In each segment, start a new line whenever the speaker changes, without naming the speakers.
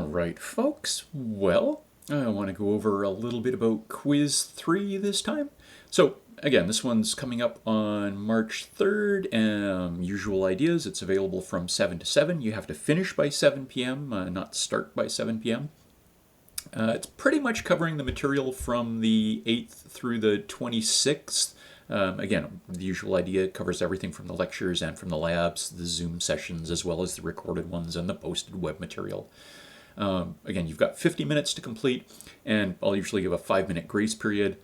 right, folks. Well, I want to go over a little bit about quiz 3 this time. So, again, this one's coming up on March 3rd. Usual ideas, it's available from 7 to 7. You have to finish by 7 p.m., not start by 7 p.m. It's pretty much covering the material from the 8th through the 26th. Again, the usual idea covers everything from the lectures and from the labs, the Zoom sessions, as well as the recorded ones and the posted web material. Again, you've got 50 minutes to complete, and I'll usually give a 5-minute grace period.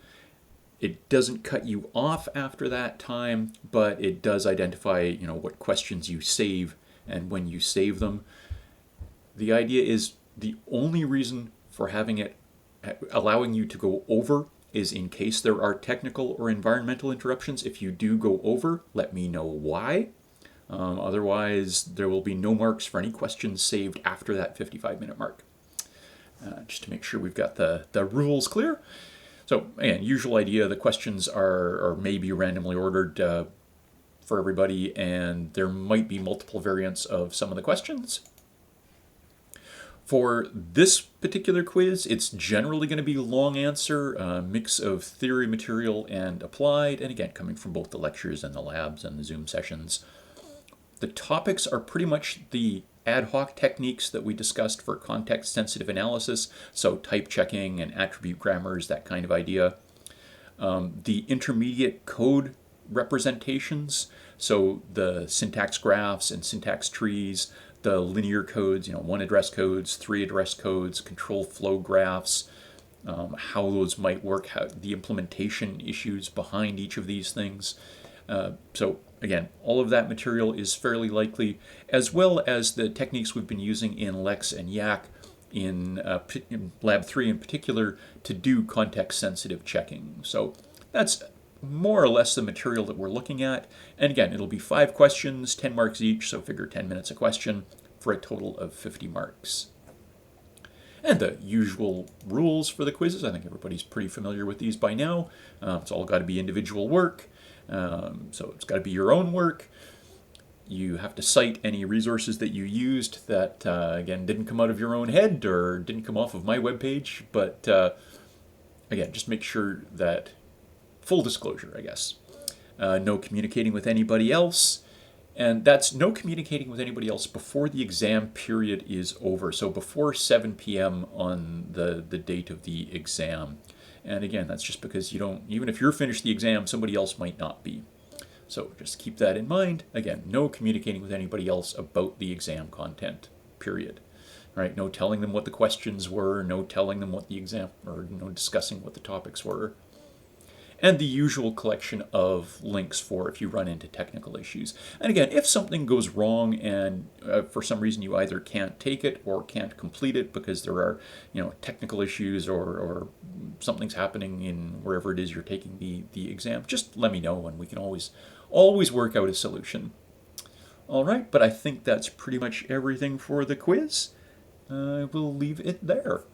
It doesn't cut you off after that time, but it does identify, what questions you save and when you save them. The idea is the only reason for having it, allowing you to go over, is in case there are technical or environmental interruptions. If you do go over, let me know why. Otherwise, there will be no marks for any questions saved after that 55-minute mark. Just to make sure we've got the rules clear. So, again, usual idea, the questions are maybe randomly ordered for everybody, and there might be multiple variants of some of the questions. For this particular quiz, it's generally going to be long answer, a mix of theory material and applied, and again, coming from both the lectures and the labs and the Zoom sessions. The topics are pretty much the ad hoc techniques that we discussed for context-sensitive analysis, so type checking and attribute grammars, that kind of idea. The intermediate code representations, so the syntax graphs and syntax trees, the linear codes, 1 address codes, 3 address codes, control flow graphs, how those might work, how the implementation issues behind each of these things. So again, all of that material is fairly likely, as well as the techniques we've been using in Lex and yacc in Lab 3 in particular to do context-sensitive checking. So that's more or less the material that we're looking at. And again, it'll be 5 questions, 10 marks each, so figure 10 minutes a question for a total of 50 marks. And the usual rules for the quizzes, I think everybody's pretty familiar with these by now. It's all got to be individual work. So it's got to be your own work. You have to cite any resources that you used that, again, didn't come out of your own head or didn't come off of my webpage. But again, just make sure that, full disclosure, I guess. No communicating with anybody else. And that's no communicating with anybody else before the exam period is over. So before 7 p.m. on the date of the exam. And again, that's just because even if you're finished the exam, somebody else might not be. So just keep that in mind. Again, no communicating with anybody else about the exam content, period. Right? No telling them what the questions were, no telling them what the exam, or no discussing what the topics were. And the usual collection of links for if you run into technical issues. And again, if something goes wrong and for some reason you either can't take it or can't complete it because there are, technical issues or something's happening in wherever it is you're taking the exam, just let me know and we can always work out a solution. All right, but I think that's pretty much everything for the quiz. I will leave it there.